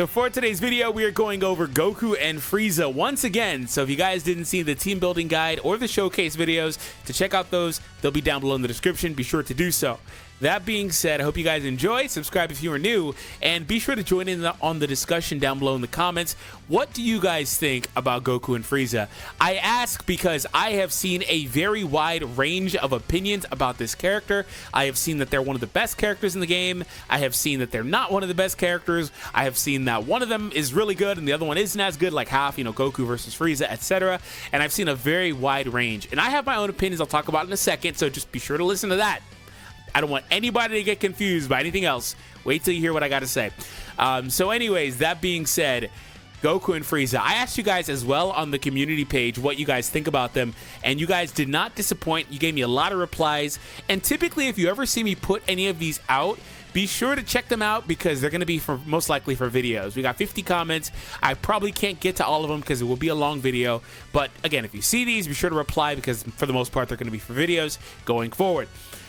So for today's video, we are going over Goku and Frieza once again. So if you guys didn't see the team building guide or the showcase videos, to check out those, they'll be down below in the description. Be sure to do so. That being said, I hope you guys enjoy. Subscribe if you are new, and be sure to join in on the discussion down below in the comments. What do you guys think about Goku and Frieza? I ask because I have seen a very wide range of opinions about this character. I have seen that they're one of the best characters in the game. I have seen that they're not one of the best characters. I have seen that one of them is really good and the other one isn't as good, like half, Goku versus Frieza, etc. And I've seen a very wide range. And I have my own opinions I'll talk about in a second, so just be sure to listen to that. I don't want anybody to get confused by anything else. Wait till you hear what I got to say. So anyways, that being said, Goku and Frieza. I asked you guys as well on the community page what you guys think about them, and you guys did not disappoint. You gave me a lot of replies, and typically if you ever see me put any of these out, be sure to check them out because they're going to be most likely for videos. We got 50 comments. I probably can't get to all of them because it will be a long video, but again, if you see these, be sure to reply because for the most part they're going to be for videos going forward.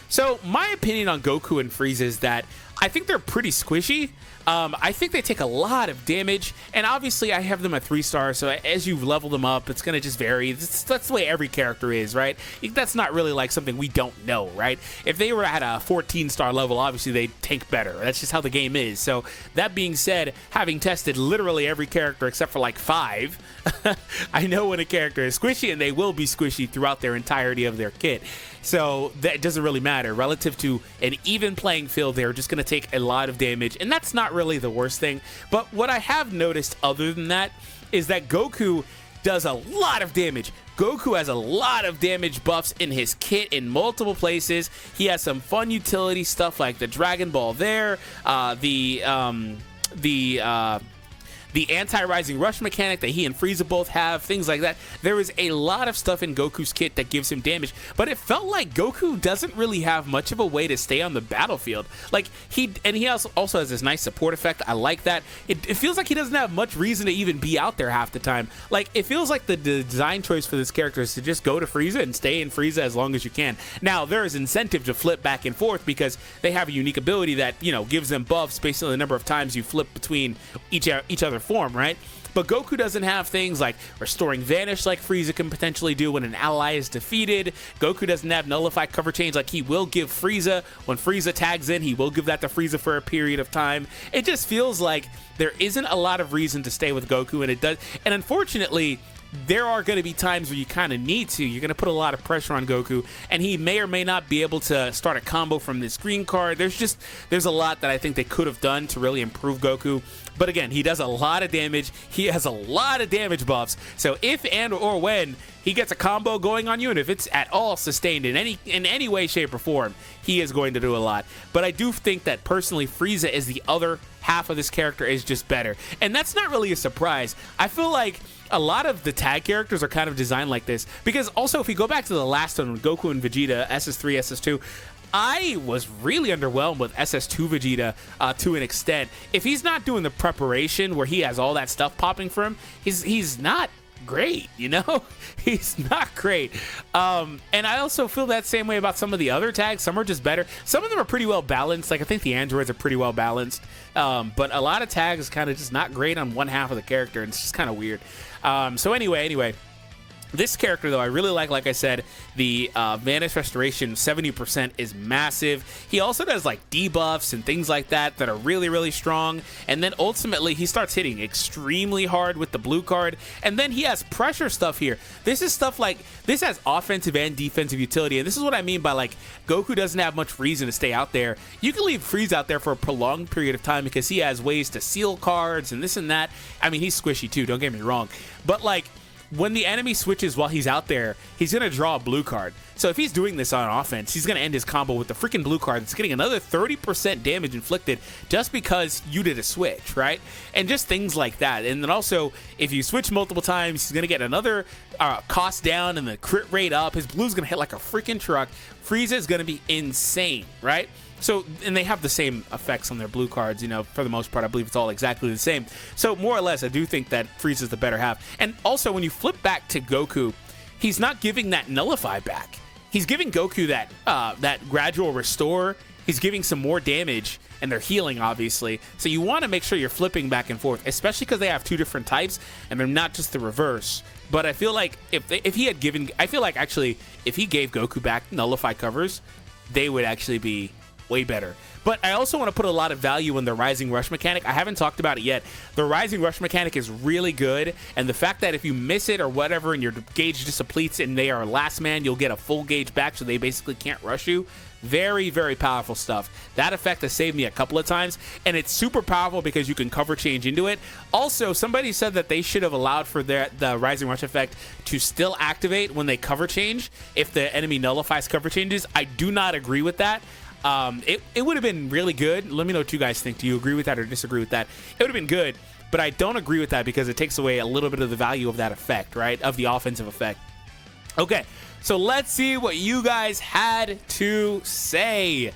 So my opinion on Goku and Frieza is that I think they're pretty squishy. I think they take a lot of damage, and obviously I have them at 3-star, so as you level them up, it's going to just vary. That's the way every character is, right? That's not really like something we don't know, right? If they were at a 14-star level, obviously they tank better. That's just how the game is. So that being said, having tested literally every character except for like 5, I know when a character is squishy, and they will be squishy throughout their entirety of their kit. So that doesn't really matter. Relative to an even playing field, they're just going to take a lot of damage, and that's not really the worst thing. But what I have noticed other than that is that Goku does a lot of damage. Goku has a lot of damage buffs in his kit in multiple places. He has some fun utility stuff like the Dragon Ball there, the anti-rising rush mechanic that he and Frieza both have, things like that. There is a lot of stuff in Goku's kit that gives him damage, but it felt like Goku doesn't really have much of a way to stay on the battlefield. Like he also has this nice support effect. I like that. It feels like he doesn't have much reason to even be out there half the time. Like it feels like the design choice for this character is to just go to Frieza and stay in Frieza as long as you can. Now there is incentive to flip back and forth because they have a unique ability that gives them buffs based on the number of times you flip between each other form, right? But Goku doesn't have things like restoring vanish like Frieza can potentially do when an ally is defeated. Goku doesn't have nullify cover change like he will give Frieza. When Frieza tags in, he will give that to Frieza for a period of time. It just feels like there isn't a lot of reason to stay with Goku, and it does. And unfortunately, there are going to be times where you kind of need to. You're going to put a lot of pressure on Goku, and he may or may not be able to start a combo from this green card. There's a lot that I think they could have done to really improve Goku. But again, he does a lot of damage. He has a lot of damage buffs. So if and or when he gets a combo going on you, and if it's at all sustained in any way, shape, or form, he is going to do a lot. But I do think that personally, Frieza is the other half of this character is just better. And that's not really a surprise. I feel like a lot of the tag characters are kind of designed like this. Because also, if you go back to the last one, Goku and Vegeta, SS3, SS2, I was really underwhelmed with SS2 Vegeta to an extent. If he's not doing the preparation where he has all that stuff popping for him, he's not great, he's not great. And I also feel that same way about some of the other tags. Some are just better. Some of them are pretty well balanced. Like I think the androids are pretty well balanced. But a lot of tags kind of just not great on one half of the character, and it's just kind of weird. So anyway, this character, though, I really like I said, the Vanish Restoration 70% is massive. He also does like debuffs and things like that are really, really strong. And then ultimately, he starts hitting extremely hard with the blue card. And then he has pressure stuff here. This is stuff like, this has offensive and defensive utility. And this is what I mean by like, Goku doesn't have much reason to stay out there. You can leave Frieza out there for a prolonged period of time because he has ways to seal cards and this and that. I mean, he's squishy too, don't get me wrong. But like, when the enemy switches while he's out there, he's going to draw a blue card. So if he's doing this on offense, he's going to end his combo with the freaking blue card. It's getting another 30% damage inflicted just because you did a switch, right? And just things like that. And then also, if you switch multiple times, he's going to get another cost down and the crit rate up. His blue's going to hit like a freaking truck. Frieza is going to be insane, right? So, and they have the same effects on their blue cards, for the most part. I believe it's all exactly the same. So, more or less, I do think that Frieza's the better half. And also, when you flip back to Goku, he's not giving that nullify back. He's giving Goku that gradual restore. He's giving some more damage and they're healing, obviously. So you want to make sure you're flipping back and forth, especially because they have 2 different types, and they're not just the reverse. But I feel like if he had given, I feel like actually if he gave Goku back nullify covers, they would actually be way better. But I also want to put a lot of value in the Rising Rush mechanic. I haven't talked about it yet. The Rising Rush mechanic is really good, and the fact that if you miss it or whatever and your gauge just depletes and they are last man, you'll get a full gauge back, so they basically can't rush you. Very, very powerful stuff. That effect has saved me a couple of times, and it's super powerful because you can cover change into it. Also, somebody said that they should have allowed for the Rising Rush effect to still activate when they cover change if the enemy nullifies cover changes. I do not agree with that. It would have been really good. Let me know what you guys think. Do you agree with that or disagree with that? It would have been good, but I don't agree with that because it takes away a little bit of the value of that effect, right? Of the offensive effect. Okay, so let's see what you guys had to say.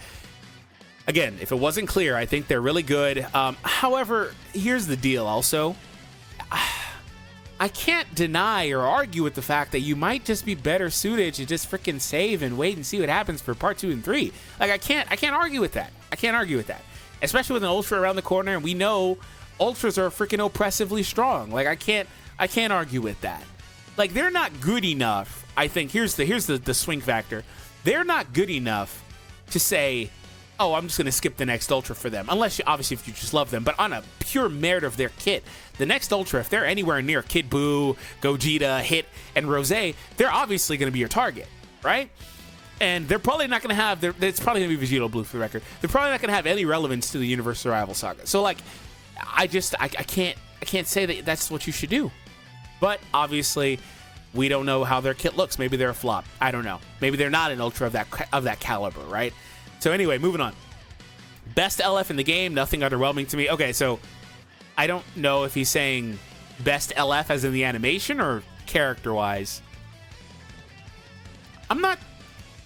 Again, if it wasn't clear, I think they're really good. However, here's the deal also. I can't deny or argue with the fact that you might just be better suited to just freaking save and wait and see what happens for part 2 and 3. Like I can't argue with that. I can't argue with that. Especially with an Ultra around the corner, and we know Ultras are freaking oppressively strong. Like I can't argue with that. Like they're not good enough. I think here's the swing factor. They're not good enough to say, oh, I'm just going to skip the next Ultra for them. Unless, obviously, if you just love them. But on a pure merit of their kit, the next Ultra, if they're anywhere near Kid Buu, Gogeta, Hit, and Rose, they're obviously going to be your target, right? And they're probably not going to have, it's probably going to be Vegito Blue for the record. They're probably not going to have any relevance to the Universe Survival Saga. So, like, I can't say that that's what you should do. But, obviously, we don't know how their kit looks. Maybe they're a flop. I don't know. Maybe they're not an Ultra of that caliber, right? So anyway, moving on. Best LF in the game, nothing underwhelming to me. Okay, so I don't know if he's saying best LF as in the animation or character-wise. I'm not...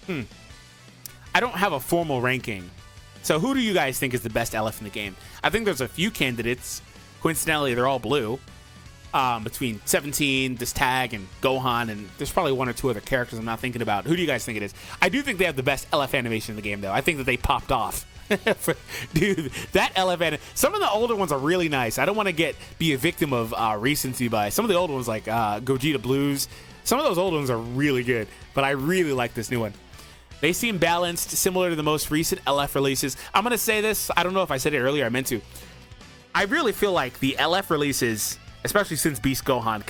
I don't have a formal ranking. So who do you guys think is the best LF in the game? I think there's a few candidates. Coincidentally, they're all blue. Between 17, this tag, and Gohan, and there's probably 1 or 2 other characters I'm not thinking about. Who do you guys think it is? I do think they have the best LF animation in the game, though. I think that they popped off. Dude, that LF some of the older ones are really nice. I don't want to be a victim of recency bias. Some of the old ones, like Gogeta Blues, some of those old ones are really good, but I really like this new one. They seem balanced, similar to the most recent LF releases. I'm going to say this. I don't know if I said it earlier. I meant to. I really feel like the LF releases... especially since Beast Gohan.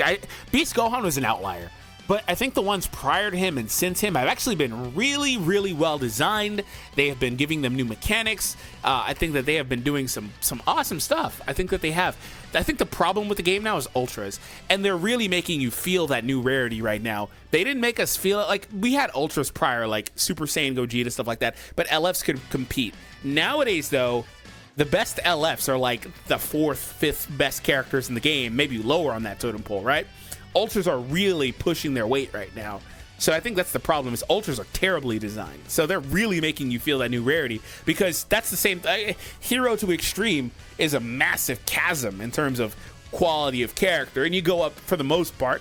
Beast Gohan was an outlier, but I think the ones prior to him and since him have actually been really, really well designed. They have been giving them new mechanics. I think that they have been doing some awesome stuff. I think that they have. I think the problem with the game now is Ultras, and they're really making you feel that new rarity right now. They didn't make us feel it. Like, we had Ultras prior, like Super Saiyan Gogeta, stuff like that, but LFs could compete. Nowadays, though, the best LFs are like the 4th, 5th best characters in the game, maybe lower on that totem pole, right? Ultras are really pushing their weight right now. So I think that's the problem, is Ultras are terribly designed. So they're really making you feel that new rarity, because that's the same Hero to Extreme is a massive chasm in terms of quality of character, and you go up, for the most part,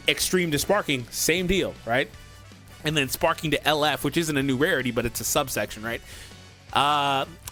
Extreme to Sparking, same deal, right? And then Sparking to LF, which isn't a new rarity, but it's a subsection, right?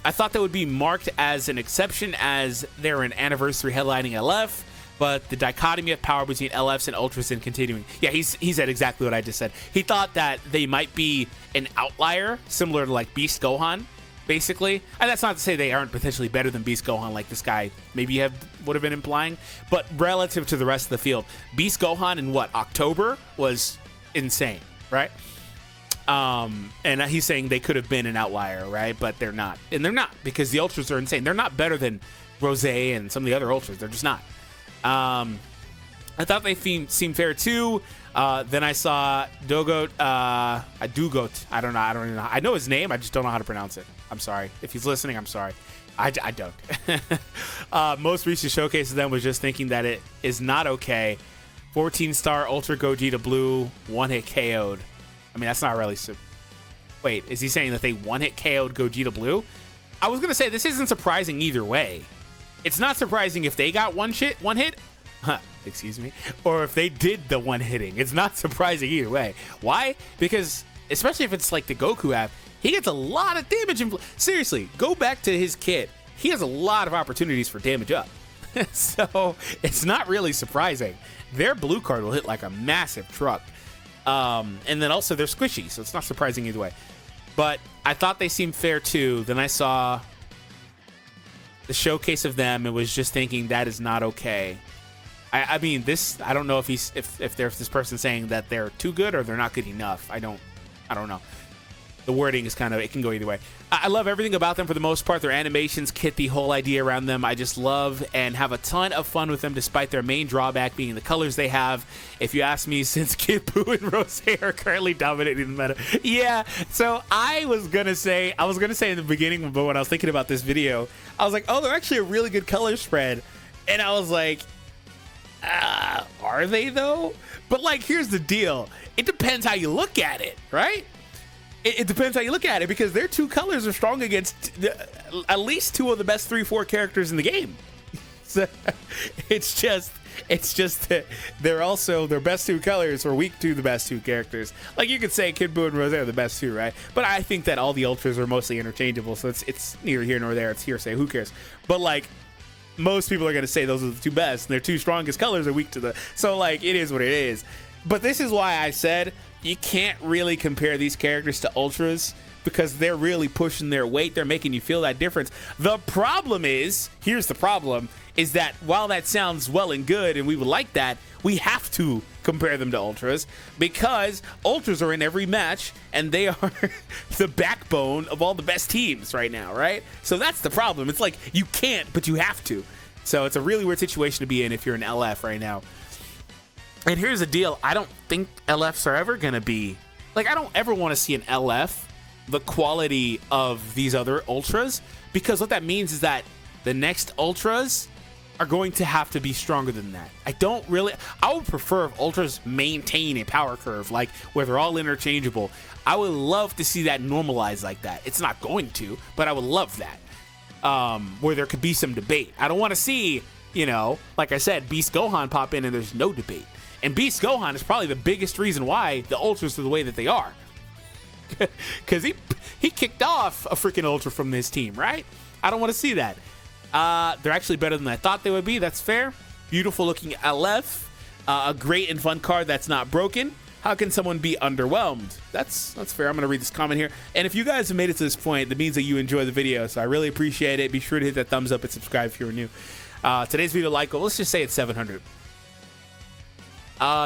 I thought that would be marked as an exception, as they're an anniversary headlining LF, but the dichotomy of power between LFs and Ultras and continuing. Yeah, he said exactly what I just said. He thought that they might be an outlier, similar to like Beast Gohan, basically. And that's not to say they aren't potentially better than Beast Gohan, like this guy maybe would have been implying, but relative to the rest of the field, Beast Gohan in October was insane, right? And he's saying they could have been an outlier, right? But they're not. And they're not, because the Ultras are insane. They're not better than Rose and some of the other Ultras. They're just not. I thought they seemed fair too. Then I saw Dugot. I don't even know. I know his name. I just don't know how to pronounce it. I'm sorry. If he's listening, I'm sorry. I don't. Most recent showcases then was just thinking that it is not okay. 14-star Ultra Gogeta Blue, 1-hit KO'd. I mean, that's not really... Wait, is he saying that they 1-hit KO'd Gogeta Blue? I was going to say, this isn't surprising either way. It's not surprising if they got one hit, excuse me, or if they did the one hitting. It's not surprising either way. Why? Because, especially if it's like the Goku app, He gets a lot of damage. Seriously, go back to his kit. He has a lot of opportunities for damage up. So it's not really surprising. Their blue card will hit like a massive truck. And then also they're squishy, so it's not surprising either way. But I thought they seemed fair too. Then I saw the showcase of them and was just thinking that is not okay. I mean, this, I don't know if there's this person saying that they're too good or they're not good enough. I don't know. The wording is kind of, it can go either way. I love everything about them for the most part. Their animations, kit, the whole idea around them, I just love and have a ton of fun with them, despite their main drawback being the colors they have. If you ask me, since Kid Buu and Rose are currently dominating the meta. Yeah, so I was going to say in the beginning, but when I was thinking about this video, I was like, oh, they're actually a really good color spread. And I was like, are they though? But like, here's the deal. It depends how you look at it, right? It depends how you look at it, because their two colors are strong against at least two of the best 3-4 characters in the game. So it's just that their best two colors are weak to the best two characters. Like, you could say Kid Buu and Rose are the best two, right? But I think that all the ultras are mostly interchangeable, so it's neither here nor there. It's hearsay. Who cares? But like, most people are going to say those are the two best, and their two strongest colors are weak to the. So like, it is what it is. But this is why I said you can't really compare these characters to ultras, because they're really pushing their weight. They're making you feel that difference. The problem is, here's the problem, is that while that sounds well and good and we would like that, we have to compare them to ultras, because ultras are in every match and they are the backbone of all the best teams right now, right? So that's the problem. It's like, you can't, but you have to. So it's a really weird situation to be in if you're an LF right now. And here's the deal. I don't think LFs are ever going to be... Like, I don't ever want to see an LF the quality of these other ultras, because what that means is that the next ultras are going to have to be stronger than that. I would prefer if ultras maintain a power curve, like where they're all interchangeable. I would love to see that normalize like that. It's not going to, but I would love that. Where there could be some debate. I don't want to see, like I said, Beast Gohan pop in and there's no debate. And Beast Gohan is probably the biggest reason why the ultras are the way that they are. Because he kicked off a freaking ultra from this team, right? I don't want to see that. They're actually better than I thought they would be. That's fair. Beautiful looking LF. A great and fun card that's not broken. How can someone be underwhelmed? That's fair. I'm going to read this comment here. And if you guys have made it to this point, that means that you enjoy the video. So I really appreciate it. Be sure to hit that thumbs up and subscribe if you're new. Today's video like, let's just say it's 700.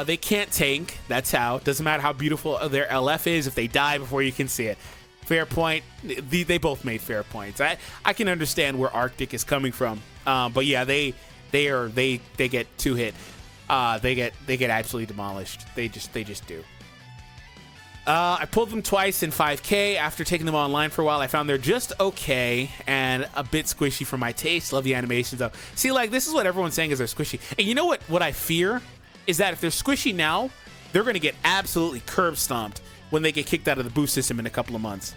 They can't tank. That's how. Doesn't matter how beautiful their LF is if they die before you can see it. Fair point. They both made fair points. I can understand where Arctic is coming from. But yeah, they get two hit. They get absolutely demolished. They just do. I pulled them twice in 5K. After taking them online for a while, I found they're just okay and a bit squishy for my taste. Love the animations though. See, like, this is what everyone's saying is they're squishy. And you know what I fear is that if they're squishy now, they're going to get absolutely curb stomped when they get kicked out of the boost system in a couple of months.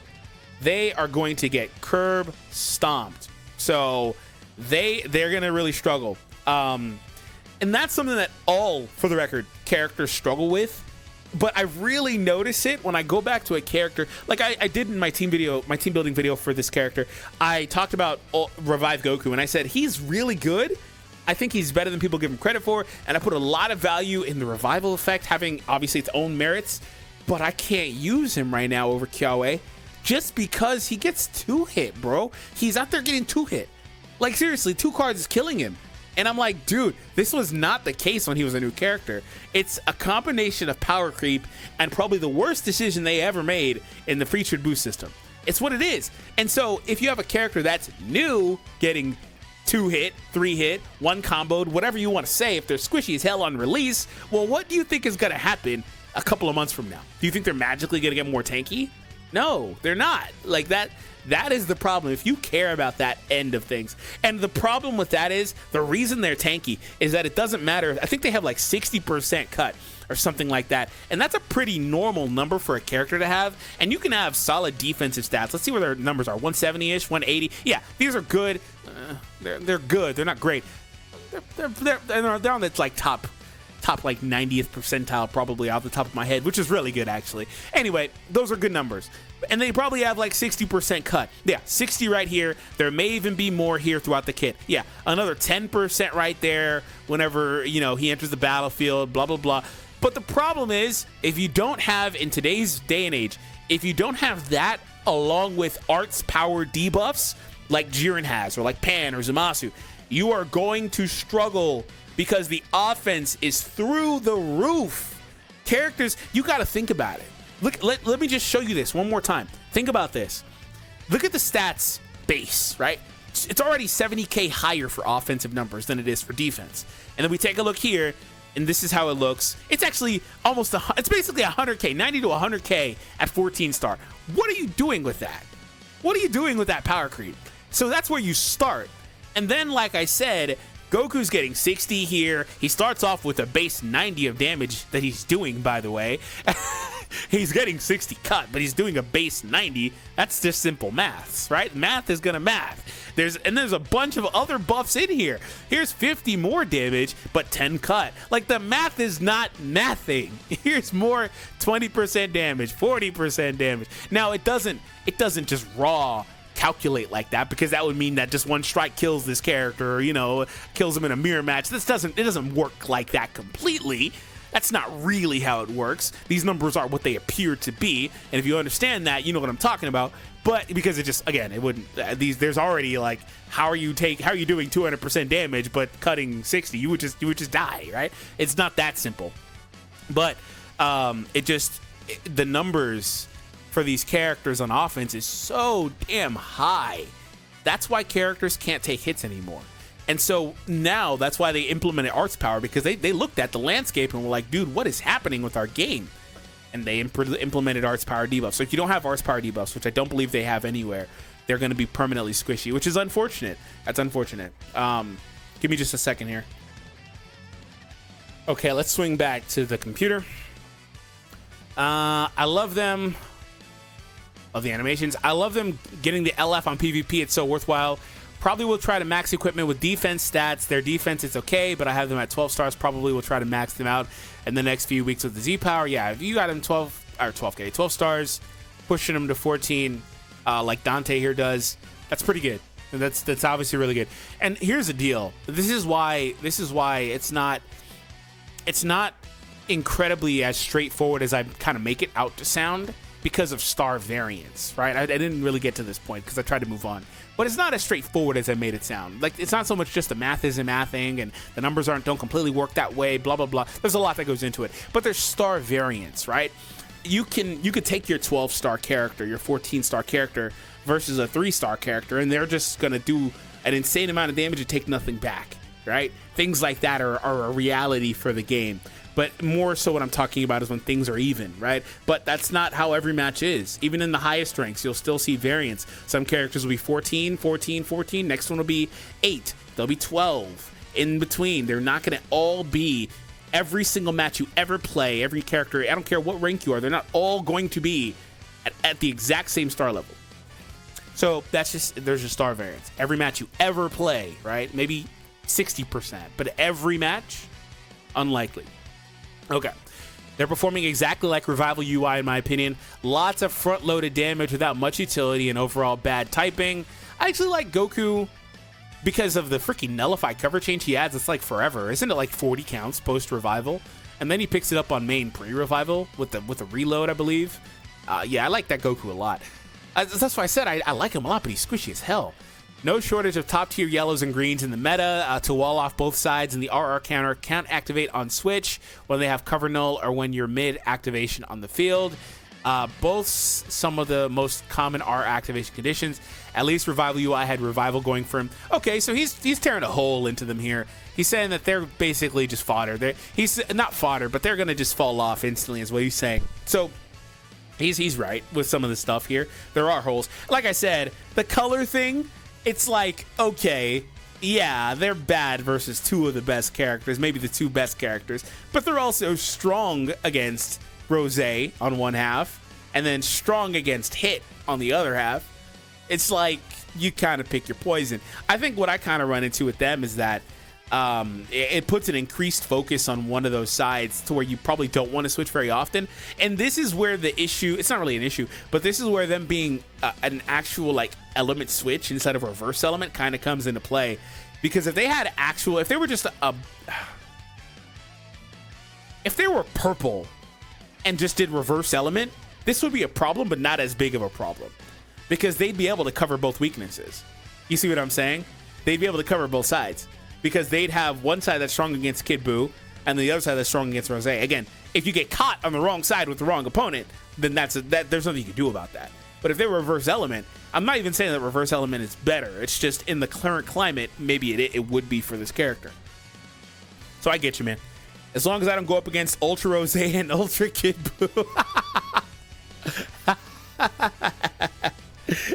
They are going to get curb stomped. So they're going to really struggle. And that's something that all, for the record, characters struggle with. But I really notice it when I go back to a character. Like I did in my team building video for this character. I talked about Revive Goku, and I said he's really good. I think he's better than people give him credit for, and I put a lot of value in the revival effect having obviously its own merits, but I can't use him right now over Kiawe just because he gets 2-hit, bro. He's out there getting 2-hit. Like, seriously, 2 cards is killing him. And I'm like, dude, this was not the case when he was a new character. It's a combination of power creep and probably the worst decision they ever made in the featured boost system. It's what it is. And so if you have a character that's new getting 2-hit, 3-hit, 1 comboed, whatever you want to say, if they're squishy as hell on release, well, what do you think is going to happen a couple of months from now? Do you think they're magically going to get more tanky? No, they're not. Like, that is the problem if you care about that end of things. And the problem with that is the reason they're tanky is that it doesn't matter. I think they have like 60% cut or something like that. And that's a pretty normal number for a character to have. And you can have solid defensive stats. Let's see where their numbers are. 170-ish, 180. Yeah, these are good. They're good. They're not great. They're on the like top top like 90th percentile probably off the top of my head, which is really good actually. Anyway, those are good numbers. And they probably have like 60% cut. Yeah, 60 right here. There may even be more here throughout the kit. Yeah, another 10% right there whenever, you know, he enters the battlefield, blah, blah, blah. But the problem is, if you don't have, in today's day and age, if you don't have that along with arts power debuffs like Jiren has, or like Pan or Zamasu, you are going to struggle because the offense is through the roof. Characters, you got to think about it. Look, let me just show you this one more time. Think about this. Look at the stats base, right? It's already 70k higher for offensive numbers than it is for defense. And then we take a look here, and this is how it looks. It's actually almost, it's basically 100k, 90 to 100k at 14 star. What are you doing with that? What are you doing with that power creep? So that's where you start. And then, like I said, Goku's getting 60 here. He starts off with a base 90 of damage that he's doing, by the way. He's getting 60 cut, but he's doing a base 90. That's just simple maths, right? Math is gonna math. There's a bunch of other buffs in here. Here's 50 more damage, but 10 cut. Like, the math is not mathing. Here's more 20% damage, 40% damage. Now it doesn't just raw calculate like that, because that would mean that just one strike kills this character, or, you know, kills him in a mirror match. It doesn't work like that completely. That's not really how it works. These numbers are what they appear to be, and if you understand that, you know what I'm talking about. But because it just, again, it wouldn't. There's already like, how are you doing 200% damage but cutting 60? You would just die, right? It's not that simple. But the numbers for these characters on offense is so damn high. That's why characters can't take hits anymore. And so now that's why they implemented arts power, because they looked at the landscape and were like, dude, what is happening with our game? And they implemented arts power debuffs. So if you don't have arts power debuffs, which I don't believe they have anywhere, they're going to be permanently squishy, which is unfortunate. That's unfortunate. Give me just a second here. Okay, let's swing back to the computer. I love them. Of the animations. I love them getting the LF on PvP. It's so worthwhile. Probably will try to max equipment with defense stats. Their defense is okay, but I have them at 12 stars. Probably will try to max them out in the next few weeks with the Z power. Yeah, if you got them 12 stars, pushing them to 14, like Dante here does, that's pretty good. That's obviously really good. And here's the deal. This is why it's not incredibly as straightforward as I kind of make it out to sound, because of star variance, right? I didn't really get to this point because I tried to move on. But it's not as straightforward as I made it sound. Like, it's not so much just the math isn't mathing and the numbers don't completely work that way, blah, blah, blah. There's a lot that goes into it. But there's star variance, right? You could take your 12-star character, your 14-star character versus a 3-star character, and they're just going to do an insane amount of damage and take nothing back, right? Things like that are a reality for the game. But more so what I'm talking about is when things are even, right? But that's not how every match is. Even in the highest ranks, you'll still see variance. Some characters will be 14, 14, 14. Next one will be 8. They'll be 12. In between, they're not going to all be every single match you ever play, every character, I don't care what rank you are, they're not all going to be at the exact same star level. So there's just star variance. Every match you ever play, right? Maybe 60%, but every match, unlikely. Okay, they're performing exactly like Revival UI in my opinion. Lots of front-loaded damage without much utility and overall bad typing. I actually like Goku because of the freaking nullify cover change he adds. It's like forever. Isn't it like 40 counts post-Revival? And then he picks it up on main pre-Revival with the reload, I believe. Yeah, I like that Goku a lot. That's why I said I like him a lot, but he's squishy as hell. No shortage of top-tier yellows and greens in the meta to wall off both sides, and the RR counter can't activate on Switch when they have cover null or when you're mid-activation on the field. Both some of the most common R activation conditions. At least Revival UI had Revival going for him. Okay, so he's tearing a hole into them here. He's saying that they're basically just fodder. He's not fodder, but they're going to just fall off instantly is what he's saying. So he's right with some of the stuff here. There are holes. Like I said, the color thing, it's like, okay, yeah, they're bad versus two of the best characters, maybe the two best characters, but they're also strong against Rosé on one half, and then strong against Hit on the other half. It's like, you kind of pick your poison. I think what I kind of run into with them is that it puts an increased focus on one of those sides to where you probably don't want to switch very often. And this is where the issue, it's not really an issue, but this is where them being an actual like element switch instead of reverse element kind of comes into play. Because if they had actual, if they were just if they were purple and just did reverse element, this would be a problem, but not as big of a problem because they'd be able to cover both weaknesses. You see what I'm saying? They'd be able to cover both sides because they'd have one side that's strong against Kid Buu and the other side that's strong against Rose. Again, if you get caught on the wrong side with the wrong opponent, then there's nothing you can do about that. But if they were reverse element, I'm not even saying that reverse element is better. It's just in the current climate, maybe it would be for this character. So I get you, man. As long as I don't go up against Ultra Rose and Ultra Kid Buu.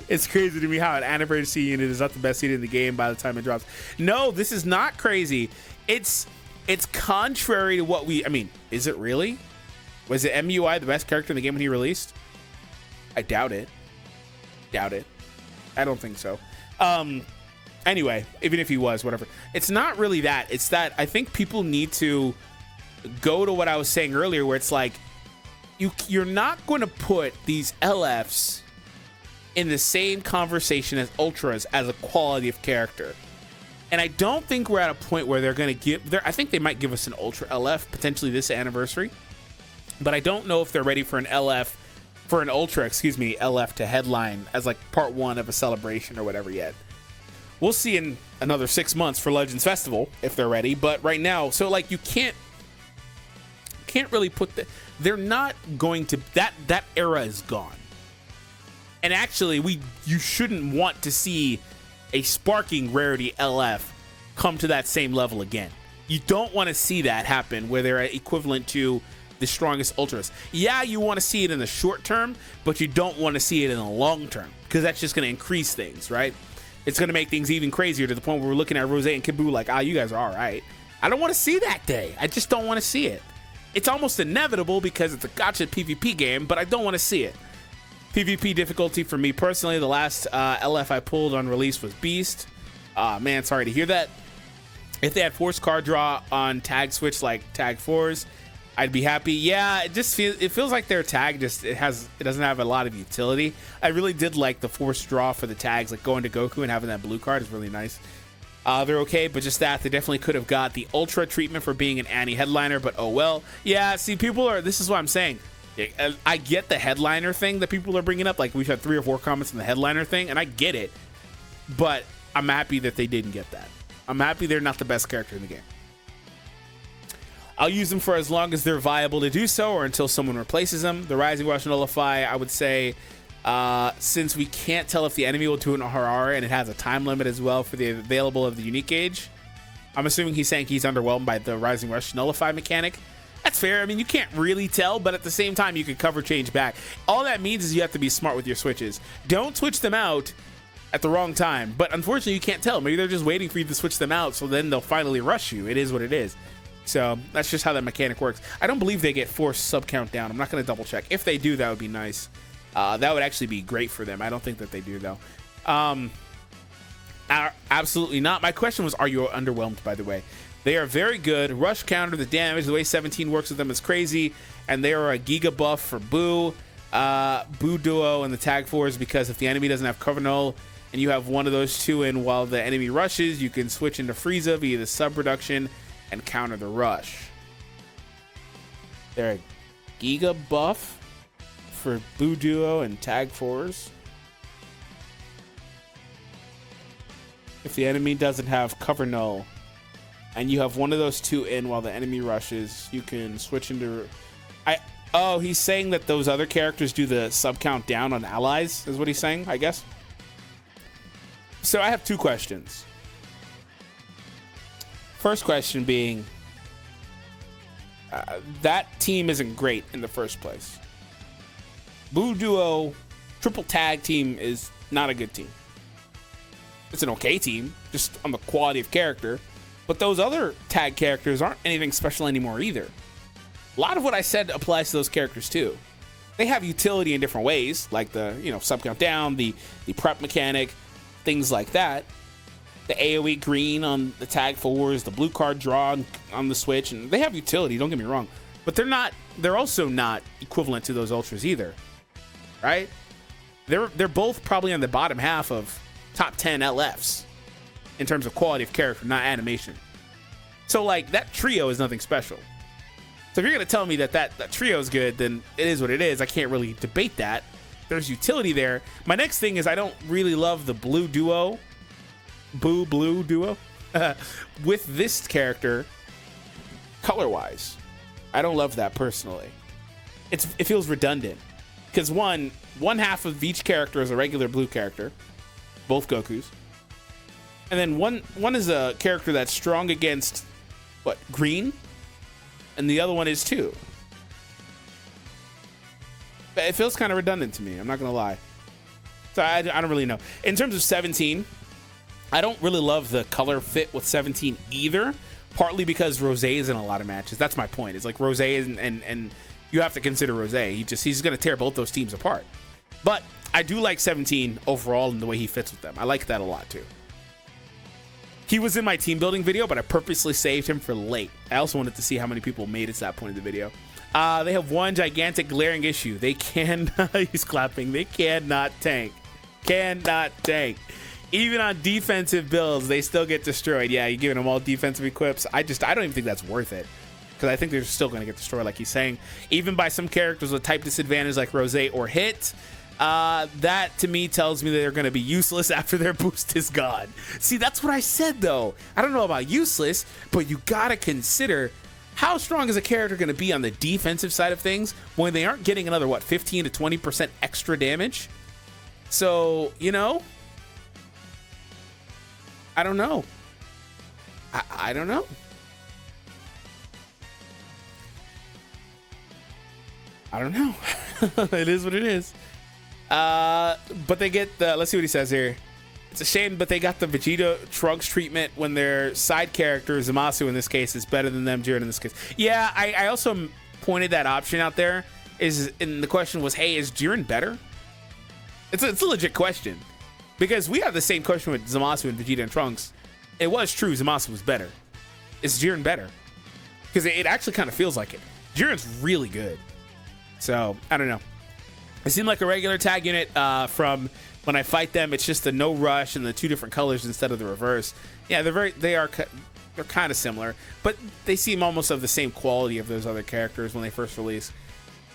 It's crazy to me how an anniversary unit is not the best seed in the game by the time it drops. No, this is not crazy. It's contrary to what I mean, is it really? Was it MUI the best character in the game when he released? I doubt it. I don't think so. Anyway, even if he was, whatever. It's not really that. It's that I think people need to go to what I was saying earlier, where it's like you're not going to put these LFs in the same conversation as Ultras as a quality of character. And I don't think we're at a point where they're going to give... I think they might give us an Ultra LF, potentially this anniversary. But I don't know if they're ready for an LF... For an Ultra, LF to headline as like part one of a celebration or whatever yet. We'll see in another 6 months for Legends Festival if they're ready. But right now, so like you can't really put they're not going to... That era is gone. And actually, you shouldn't want to see a sparking rarity LF come to that same level again. You don't want to see that happen where they're equivalent to the strongest Ultras. Yeah, you want to see it in the short term, but you don't want to see it in the long term because that's just going to increase things, right? It's going to make things even crazier to the point where we're looking at Rose and Kid Buu like, you guys are all right. I don't want to see that day. I just don't want to see it. It's almost inevitable because it's a gacha PvP game, but I don't want to see it. PvP difficulty for me personally, the last LF I pulled on release was Beast. Man, sorry to hear that. If they had forced card draw on tag switch like tag 4s, I'd be happy. Yeah, it feels like their tag it doesn't have a lot of utility. I really did like the forced draw for the tags, like going to Goku and having that blue card is really nice. They're okay, but just that they definitely could have got the Ultra treatment for being an Annie headliner, but oh well. Yeah, see, this is what I'm saying. I get the headliner thing that people are bringing up. Like, we've had 3 or 4 comments on the headliner thing, and I get it. But I'm happy that they didn't get that. I'm happy they're not the best character in the game. I'll use them for as long as they're viable to do so or until someone replaces them. The Rising Rush Nullify, I would say, since we can't tell if the enemy will do an RR and it has a time limit as well for the available of the unique gauge, I'm assuming he's saying he's underwhelmed by the Rising Rush Nullify mechanic. That's fair. I mean, you can't really tell, but at the same time, you can cover change back. All that means is you have to be smart with your switches. Don't switch them out at the wrong time. But unfortunately, you can't tell. Maybe they're just waiting for you to switch them out, so then they'll finally rush you. It is what it is. So that's just how that mechanic works. I don't believe they get forced sub count down. I'm not going to double check. If they do, that would be nice. That would actually be great for them. I don't think that they do, though. Absolutely not. My question was, are you underwhelmed, by the way? They are very good. Rush counter, the damage, the way 17 works with them is crazy. And they are a Giga buff for Buu. Buu Duo and the Tag 4s, because if the enemy doesn't have Cover Null and you have one of those two in while the enemy rushes, you can switch into Frieza via the sub reduction and counter the rush. They're a Giga buff for Buu Duo and Tag 4s. If the enemy doesn't have Cover Null and you have one of those two in while the enemy rushes, you can switch into... Oh, he's saying that those other characters do the sub count down on allies, is what he's saying, I guess. So I have 2 questions. First question being, that team isn't great in the first place. Buu Duo triple tag team is not a good team. It's an okay team, just on the quality of character. But those other tag characters aren't anything special anymore either. A lot of what I said applies to those characters too. They have utility in different ways, like the sub count down, the prep mechanic, things like that. the AoE green on the tag 4s, the blue card draw on the Switch, and they have utility, don't get me wrong, but they're also not equivalent to those ultras either, right? They're both probably on the bottom half of top 10 LFs in terms of quality of character, not animation. So like that trio is nothing special. So if you're gonna tell me that trio is good, then it is what it is. I can't really debate that. There's utility there. My next thing is I don't really love the blue duo, blue duo, with this character color-wise. I don't love that personally. It feels redundant because one half of each character is a regular blue character, both Gokus, and then one is a character that's strong against what, green, and the other one is too. It feels kind of redundant to me, I'm not gonna lie. So I don't really know. In terms of 17, I don't really love the color fit with 17 either, partly because Rose is in a lot of matches. That's my point. It's like Rose and you have to consider Rose. He's gonna tear both those teams apart. But I do like 17 overall and the way he fits with them. I like that a lot too. He was in my team building video, but I purposely saved him for late. I also wanted to see how many people made it to that point of the video. They have one gigantic glaring issue. They cannot, he's clapping, they cannot tank. Cannot tank. Even on defensive builds, they still get destroyed. Yeah, you're giving them all defensive equips. I don't even think that's worth it, because I think they're still going to get destroyed, like he's saying. Even by some characters with type disadvantage like Rose or Hit, that to me tells me that they're going to be useless after their boost is gone. See, that's what I said though. I don't know about useless, but you got to consider how strong is a character going to be on the defensive side of things when they aren't getting another, what, 15 to 20% extra damage? So, you know, I don't know. I don't know. I don't know. It is what it is. But they get the, let's see what he says here. It's a shame, but they got the Vegeta Trunks treatment when their side character, Zamasu in this case, is better than them, Jiren in this case. Yeah, I also pointed that option out there. And the question was, hey, is Jiren better? It's a legit question. Because we have the same question with Zamasu and Vegeta and Trunks. It was true, Zamasu was better. Is Jiren better? Because it actually kind of feels like it. Jiren's really good. So, I don't know. It seemed like a regular tag unit from when I fight them. It's just the no rush and the two different colors instead of the reverse. Yeah, they're kind of similar, but they seem almost of the same quality of those other characters when they first released.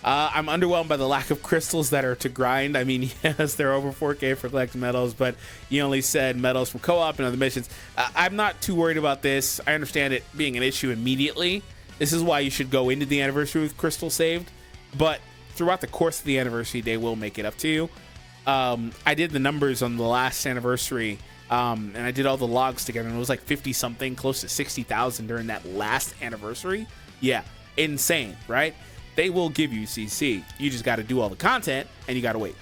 I'm underwhelmed by the lack of crystals that are to grind. I mean, yes, they're over 4K for collect medals, but you only said medals from co-op and other missions. I'm not too worried about this. I understand it being an issue immediately. This is why you should go into the anniversary with crystals saved, but throughout the course of the anniversary, they will make it up to you. I did the numbers on the last anniversary, and I did all the logs together, and it was like 50 something, close to 60,000 during that last anniversary. Yeah, insane, right? They will give you CC. You just got to do all the content, and you got to wait.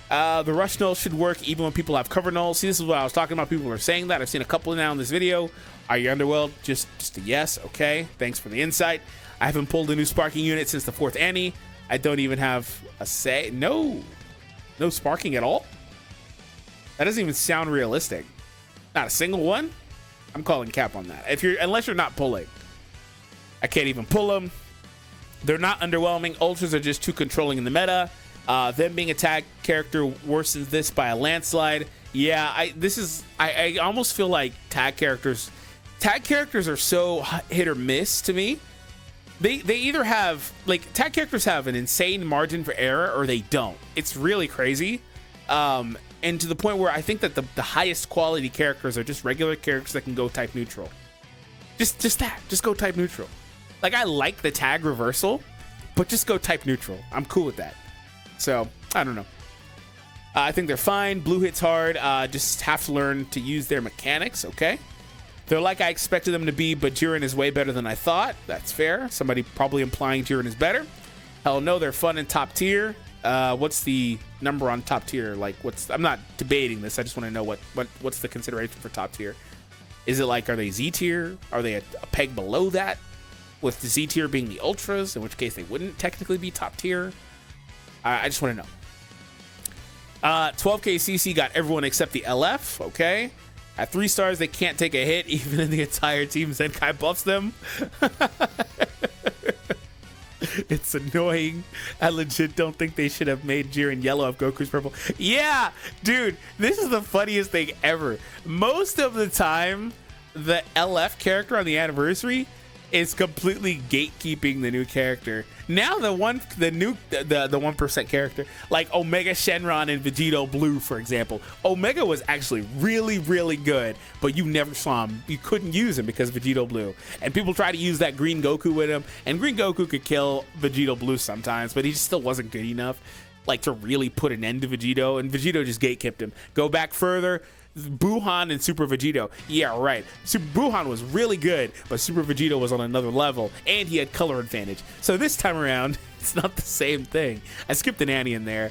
The rush null should work even when people have cover nulls. See, this is what I was talking about. People are saying that. I've seen a couple now in this video. Are you underwhelmed? Just a yes. Okay, thanks for the insight. I haven't pulled a new sparking unit since the 4th Annie. I don't even have a say. No sparking at all. That doesn't even sound realistic. Not a single one. I'm calling cap on that. Unless you're not pulling. I can't even pull them. They're not underwhelming. Ultras are just too controlling in the meta. Them being a tag character worsens this by a landslide. Yeah, I almost feel like tag characters are so hit or miss to me. They either have, like, tag characters have an insane margin for error or they don't. It's really crazy. And to the point where I think that the highest quality characters are just regular characters that can go type neutral. Just go type neutral. Like, I like the tag reversal, but just go type neutral. I'm cool with that. So, I don't know. I think they're fine. Blue hits hard. Just have to learn to use their mechanics, okay? They're like I expected them to be, but Jiren is way better than I thought. That's fair. Somebody probably implying Jiren is better. Hell no, they're fun and top tier. What's the number on top tier? Like, I'm not debating this. I just want to know what's the consideration for top tier. Is it like, are they Z tier? Are they a peg below that? With the Z tier being the ultras, in which case they wouldn't technically be top tier. I just want to know. 12k CC got everyone except the LF. Okay. At 3 stars, they can't take a hit, even if the entire team Zenkai buffs them. It's annoying. I legit don't think they should have made Jiren yellow if Goku's purple. Yeah, dude, this is the funniest thing ever. Most of the time, the LF character on the anniversary is completely gatekeeping the new character. Now the 1% character, like Omega Shenron and Vegito Blue, for example. Omega was actually really, really good, but you never saw him. You couldn't use him because of Vegito Blue. And people try to use that Green Goku with him, and Green Goku could kill Vegito Blue sometimes, but he just still wasn't good enough, like, to really put an end to Vegito, and Vegito just gatekept him. Go back further, Buhan and Super Vegito. Yeah, right. Super Buhan was really good, but Super Vegito was on another level, and he had color advantage. So this time around, it's not the same thing. I skipped an Annie in there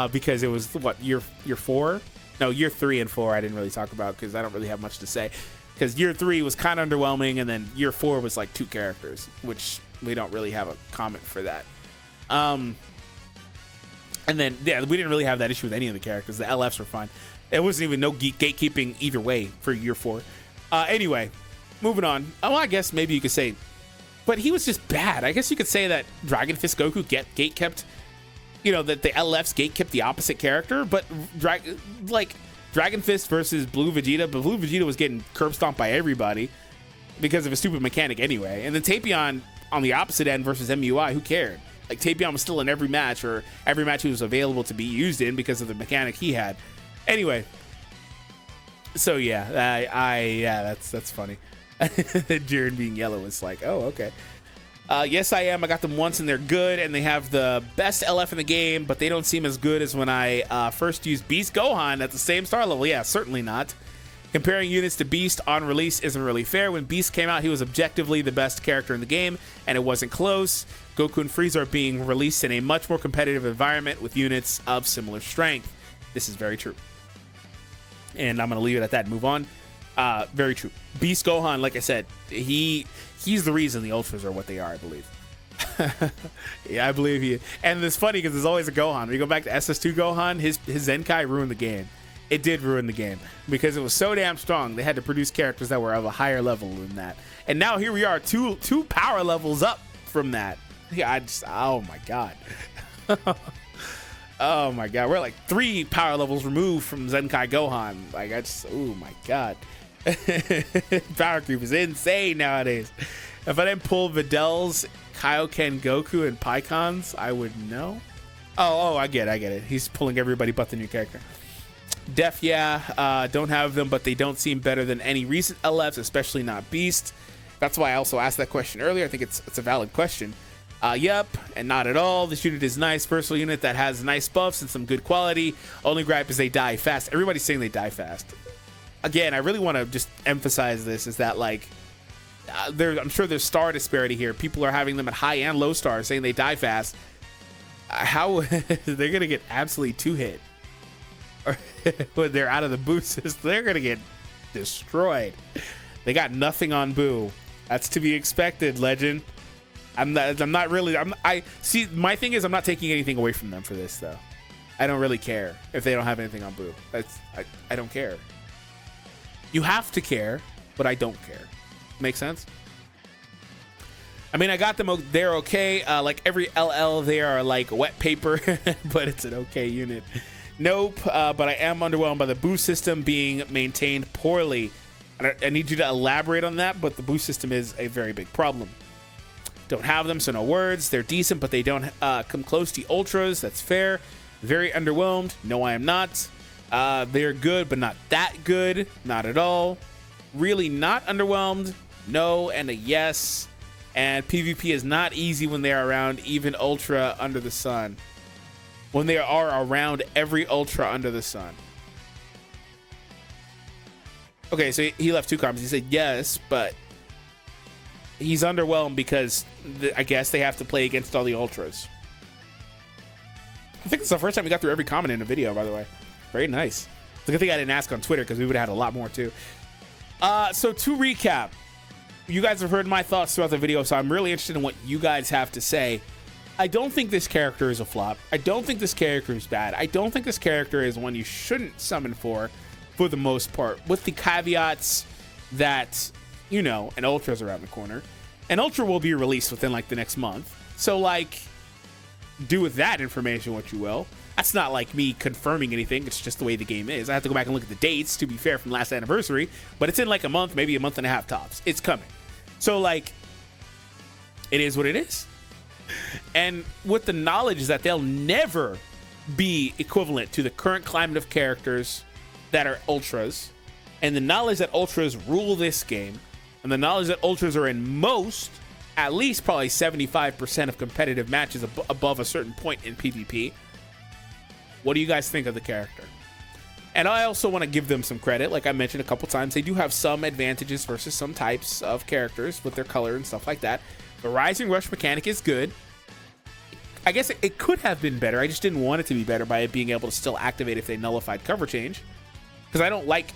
because it was, what, year 4? No, year 3 and 4 I didn't really talk about because I don't really have much to say. Because year 3 was kind of underwhelming, and then year 4 was like 2 characters, which we don't really have a comment for that. And then, yeah, we didn't really have that issue with any of the characters. The LFs were fine. It wasn't even no gatekeeping either way for year 4. Anyway, moving on. Oh, I guess maybe you could say, but he was just bad. I guess you could say that Dragon Fist Goku gatekept, you know, that the LFs gatekept the opposite character, but Dragon Fist versus Blue Vegeta, but Blue Vegeta was getting curb stomped by everybody because of a stupid mechanic anyway. And then Tapion on the opposite end versus MUI, who cared? Like, Tapion was still in every match, or every match he was available to be used in because of the mechanic he had. Anyway, so yeah, that's funny. Jiren being yellow is like, oh, okay. Yes, I am. I got them once, and they're good, and they have the best LF in the game, but they don't seem as good as when I first used Beast Gohan at the same star level. Yeah, certainly not. Comparing units to Beast on release isn't really fair. When Beast came out, he was objectively the best character in the game, and it wasn't close. Goku and Frieza are being released in a much more competitive environment with units of similar strength. This is very true. And I'm going to leave it at that and move on. Very true. Beast Gohan, like I said, he's the reason the Ultras are what they are, I believe. Yeah, I believe he. And it's funny because there's always a Gohan. When you go back to SS2 Gohan, his Zenkai ruined the game. It did ruin the game because it was so damn strong. They had to produce characters that were of a higher level than that. And now here we are, two power levels up from that. Yeah, oh my god. Oh my god, we're like 3 power levels removed from Zenkai Gohan. Like, oh my god. Power creep is insane nowadays. If I didn't pull Videl's Kaioken Goku and Pikon's, I would know. Oh, I get it. He's pulling everybody but the new character. Def, yeah, don't have them, but they don't seem better than any recent LFs, especially not Beast. That's why I also asked that question earlier. I think it's a valid question. Yep, and not at all. This unit is nice, versatile unit that has nice buffs and some good quality. Only gripe is they die fast. Everybody's saying they die fast. Again, I really want to just emphasize this, is that, like, I'm sure there's star disparity here. People are having them at high and low stars, saying they die fast. How they're gonna get absolutely 2-hit, or when they're out of the boost system, they're gonna get destroyed. They got nothing on Boo. That's to be expected, Legend. I see, my thing is, I'm not taking anything away from them for this, though. I don't really care if they don't have anything on Boo. I don't care. You have to care, but I don't care. Make sense? I mean, I got them, they're okay. Like every LL, they are like wet paper, but it's an okay unit. Nope, but I am underwhelmed by the boost system being maintained poorly. I need you to elaborate on that, but the boost system is a very big problem. Don't have them, so no words. They're decent, but they don't come close to Ultras. That's fair. Very underwhelmed. No, I am not. They're good, but not that good. Not at all. Really not underwhelmed. No, and a yes. And PvP is not easy when they are around even Ultra under the sun. When they are around every Ultra under the sun. Okay, so he left 2 comments. He said yes, but he's underwhelmed because I guess they have to play against all the Ultras. I think it's the first time we got through every comment in a video, by the way. Very nice. It's a good thing I didn't ask on Twitter because we would have had a lot more too. So to recap, you guys have heard my thoughts throughout the video, so I'm really interested in what you guys have to say. I don't think this character is a flop. I don't think this character is bad. I don't think this character is one you shouldn't summon for. for the most part, with the caveats that, you know, an Ultra's around the corner. An Ultra will be released within like the next month. So like, do with that information what you will. That's not like me confirming anything. It's just the way the game is. I have to go back and look at the dates, to be fair, from last anniversary. But it's in like a month, maybe a month and a half tops. It's coming. So like, it is what it is. And with the knowledge that they'll never be equivalent to the current climate of characters that are Ultras, and the knowledge that Ultras rule this game, and the knowledge that Ultras are in most, at least probably 75% of competitive matches above a certain point in PvP, what do you guys think of the character? And I also want to give them some credit. Like I mentioned a couple times, they do have some advantages versus some types of characters with their color and stuff like that. The Rising Rush mechanic is good. I guess it could have been better. I just didn't want it to be better by it being able to still activate if they nullified cover change, because I don't like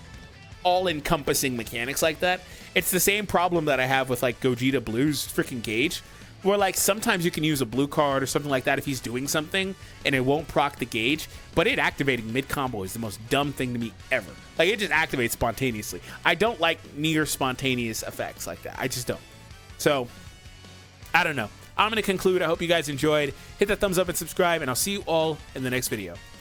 all-encompassing mechanics like that. It's the same problem that I have with like Gogeta Blue's freaking gauge, where like sometimes you can use a blue card or something like that if he's doing something and it won't proc the gauge, but it activating mid-combo is the most dumb thing to me ever. Like, it just activates spontaneously. I don't like near spontaneous effects like that. I just don't. So, I don't know. I'm going to conclude. I hope you guys enjoyed. Hit that thumbs up and subscribe, and I'll see you all in the next video.